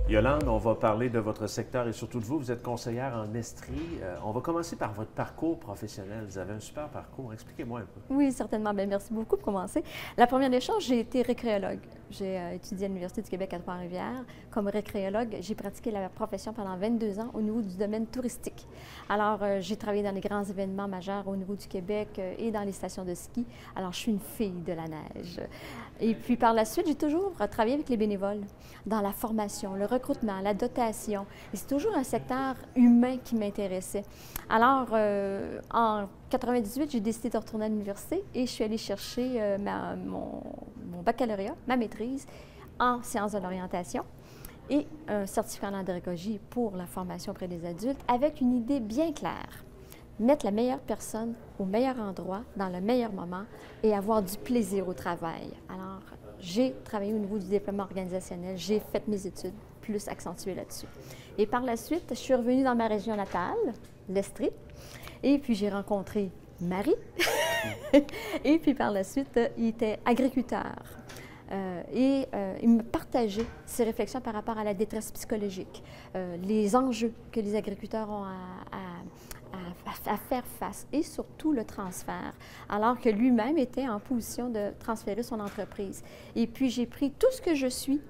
Yolande, on va parler de votre secteur et surtout de vous. Vous êtes conseillère en Estrie. On va commencer par votre parcours professionnel. Vous avez un super parcours. Expliquez-moi un peu. Oui, certainement. Bien, merci beaucoup pour commencer. La première des choses, j'ai été récréologue. J'ai étudié à l'Université du Québec à Trois-Rivières. Comme récréologue, j'ai pratiqué la profession pendant 22 ans au niveau du domaine touristique. Alors, j'ai travaillé dans les grands événements majeurs au niveau du Québec et dans les stations de ski. Alors, je suis une fille de la neige. Et puis, par la suite, j'ai toujours travaillé avec les bénévoles dans la formation, le recrutement, la dotation. Et c'est toujours un secteur humain qui m'intéressait. Alors, en 98, j'ai décidé de retourner à l'université et je suis allée chercher mon baccalauréat, ma maîtrise en sciences de l'orientation et un certificat en andédagogie pour la formation auprès des adultes avec une idée bien claire. Mettre la meilleure personne au meilleur endroit, dans le meilleur moment et avoir du plaisir au travail. Alors, j'ai travaillé au niveau du déploiement organisationnel, j'ai fait mes études plus accentuées là-dessus. Et par la suite, je suis revenue dans ma région natale, l'Estrie, et puis j'ai rencontré Marie. Et puis par la suite, il était agriculteur. Il me partageait ses réflexions par rapport à la détresse psychologique, les enjeux que les agriculteurs ont à faire face et surtout le transfert, alors que lui-même était en position de transférer son entreprise. Et puis j'ai pris tout ce que je suis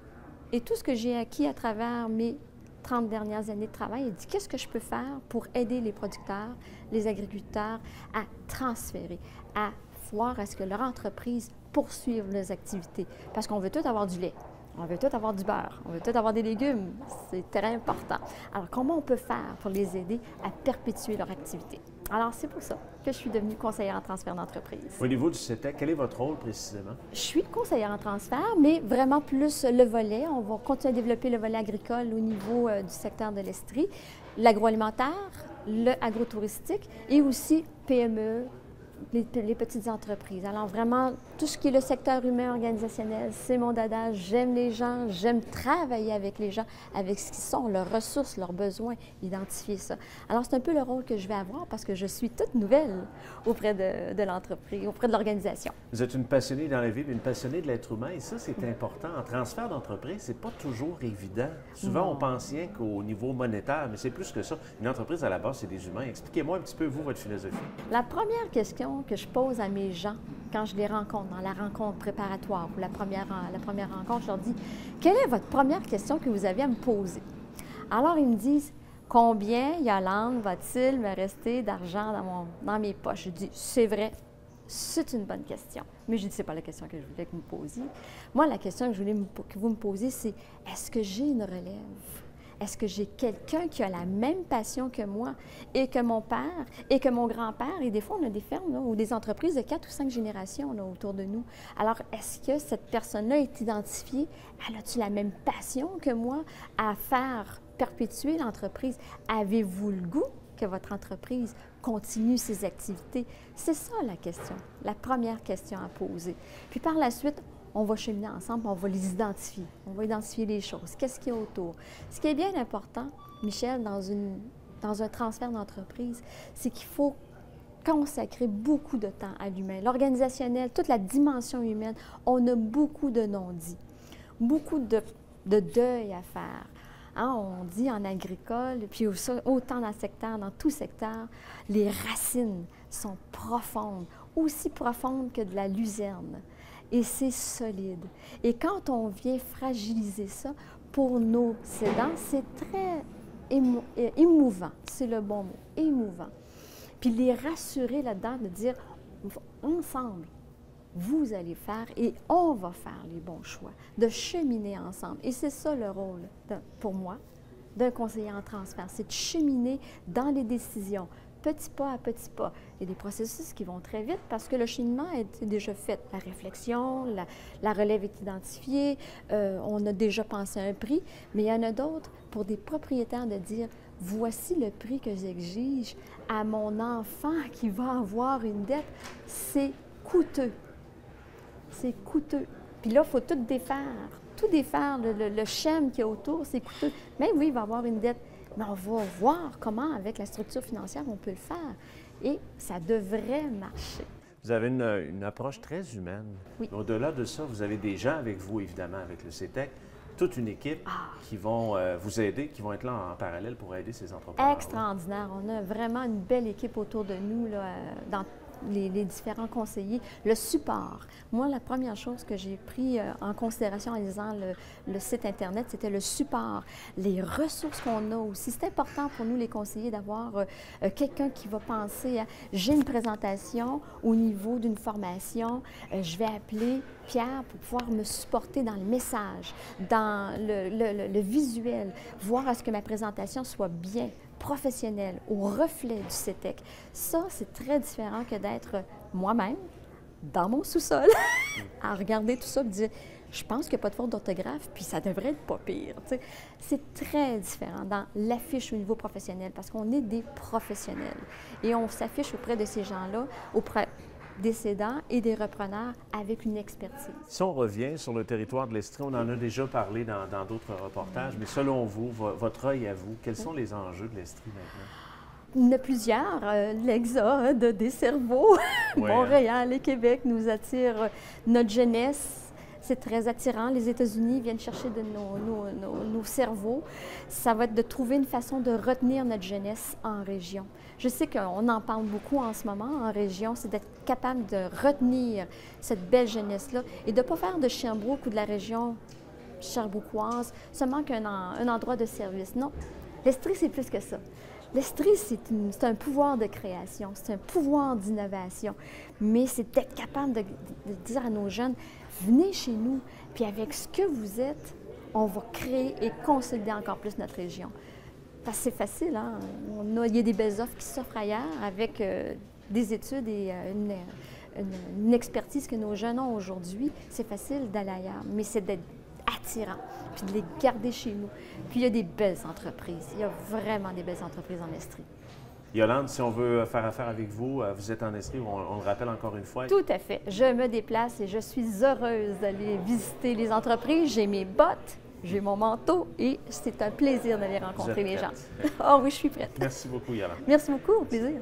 et tout ce que j'ai acquis à travers mes 30 dernières années de travail et dit qu'est-ce que je peux faire pour aider les producteurs, les agriculteurs à transférer, à voir à ce que leur entreprise poursuive leurs activités. Parce qu'on veut tout avoir du lait, on veut tout avoir du beurre, on veut tout avoir des légumes. C'est très important. Alors, comment on peut faire pour les aider à perpétuer leur activité? Alors, c'est pour ça que je suis devenue conseillère en transfert d'entreprise. Au niveau du CETEC, quel est votre rôle précisément? Je suis conseillère en transfert, mais vraiment plus le volet. On va continuer à développer le volet agricole au niveau du secteur de l'Estrie, l'agroalimentaire, le agrotouristique et aussi PME, les petites entreprises. Alors vraiment, tout ce qui est le secteur humain organisationnel, c'est mon dada. J'aime les gens, j'aime travailler avec les gens, avec ce qu'ils sont, leurs ressources, leurs besoins, identifier ça. Alors c'est un peu le rôle que je vais avoir parce que je suis toute nouvelle auprès de l'entreprise, auprès de l'organisation. Vous êtes une passionnée dans la vie, une passionnée de l'être humain et ça, c'est important. En transfert d'entreprise, c'est pas toujours évident. Souvent, Non. on pense rien qu'au niveau monétaire, mais c'est plus que ça. Une entreprise, à la base, c'est des humains. Expliquez-moi un petit peu, vous, votre philosophie. La première question que je pose à mes gens quand je les rencontre, dans la rencontre préparatoire ou la première rencontre, je leur dis « Quelle est votre première question que vous avez à me poser? » Alors, ils me disent « Combien, Yolande, va-t-il me rester d'argent dans mes poches? » Je dis « C'est vrai, c'est une bonne question. » Mais je dis « C'est pas la question que je voulais que vous me posiez. » Moi, la question que je voulais que vous me posiez, c'est « Est-ce que j'ai une relève? » Est-ce que j'ai quelqu'un qui a la même passion que moi et que mon père et que mon grand-père? Et des fois, on a des fermes là, ou des entreprises de 4 ou 5 générations là, autour de nous. Alors, est-ce que cette personne-là est identifiée? Elle a-t-il la même passion que moi à faire perpétuer l'entreprise? Avez-vous le goût que votre entreprise continue ses activités? C'est ça la question, la première question à poser. Puis par la suite, on va cheminer ensemble, on va les identifier. On va identifier les choses. Qu'est-ce qu'il y a autour? Ce qui est bien important, Michel, dans un transfert d'entreprise, c'est qu'il faut consacrer beaucoup de temps à l'humain. L'organisationnel, toute la dimension humaine, on a beaucoup de non-dits, beaucoup de deuil à faire. Hein, on dit en agricole, puis autant dans le secteur, dans tout secteur, les racines sont profondes, aussi profondes que de la luzerne. Et c'est solide. Et quand on vient fragiliser ça, pour nos cédants, c'est très émouvant. C'est le bon mot, émouvant. Puis les rassurer là-dedans, de dire, ensemble, vous allez faire et on va faire les bons choix, de cheminer ensemble. Et c'est ça le rôle, pour moi, d'un conseiller en transfert, c'est de cheminer dans les décisions, petit pas à petit pas. Il y a des processus qui vont très vite parce que le cheminement est déjà fait. La réflexion, la relève est identifiée, on a déjà pensé à un prix, mais il y en a d'autres pour des propriétaires de dire « Voici le prix que j'exige à mon enfant qui va avoir une dette. » C'est coûteux. C'est coûteux. Puis là, il faut tout défaire. Tout défaire, le schème qu'il y a autour, c'est coûteux. Même oui, il va avoir une dette. Mais on va voir comment, avec la structure financière, on peut le faire. Et ça devrait marcher. Vous avez une approche très humaine. Oui. Au-delà de ça, vous avez des gens avec vous, évidemment, avec le CETEC. toute une équipe qui vont vous aider, qui vont être là en parallèle pour aider ces entrepreneurs. Extraordinaire. On a vraiment une belle équipe autour de nous, là, dans les différents conseillers. Le support. Moi, la première chose que j'ai pris en considération en lisant le site Internet, c'était le support. Les ressources qu'on a aussi. C'est important pour nous, les conseillers, d'avoir quelqu'un qui va penser à « j'ai une présentation au niveau d'une formation, je vais appeler Pierre pour pouvoir me supporter dans le message, dans le visuel, voir à ce que ma présentation soit bien, professionnelle, au reflet du CETEC. Ça, c'est très différent que d'être moi-même dans mon sous-sol à regarder tout ça et dire « je pense qu'il n'y a pas de faute d'orthographe, puis ça devrait être pas pire ». C'est très différent dans l'affiche au niveau professionnel parce qu'on est des professionnels et on s'affiche auprès de ces gens-là, auprès des cédants et des repreneurs avec une expertise. Si on revient sur le territoire de l'Estrie, on en a déjà parlé dans d'autres reportages, mais selon vous, votre œil à vous, quels sont les enjeux de l'Estrie maintenant? Il y en a plusieurs. L'exode des cerveaux. Ouais, Montréal et Québec nous attirent notre jeunesse. C'est très attirant. Les États-Unis viennent chercher de nos cerveaux. Ça va être de trouver une façon de retenir notre jeunesse en région. Je sais qu'on en parle beaucoup en ce moment en région, c'est d'être capable de retenir cette belle jeunesse-là et de ne pas faire de Sherbrooke ou de la région sherbrookoise seulement qu'un endroit de service. Non, l'Estrie, c'est plus que ça. L'Estrie, c'est un pouvoir de création, c'est un pouvoir d'innovation, mais c'est d'être capable de dire à nos jeunes, venez chez nous, puis avec ce que vous êtes, on va créer et consolider encore plus notre région. Parce que c'est facile, hein? Il y a des belles offres qui s'offrent ailleurs avec des études et une expertise que nos jeunes ont aujourd'hui. C'est facile d'aller ailleurs, mais c'est d'être attirant, puis de les garder chez nous. Puis il y a des belles entreprises. Il y a vraiment des belles entreprises en Estrie. Yolande, si on veut faire affaire avec vous, vous êtes en Estrie, on le rappelle encore une fois. Tout à fait. Je me déplace et je suis heureuse d'aller visiter les entreprises. J'ai mes bottes, j'ai mon manteau et c'est un plaisir d'aller rencontrer les gens. Oh oui, je suis prête. Merci beaucoup, Yolande. Merci beaucoup, au plaisir.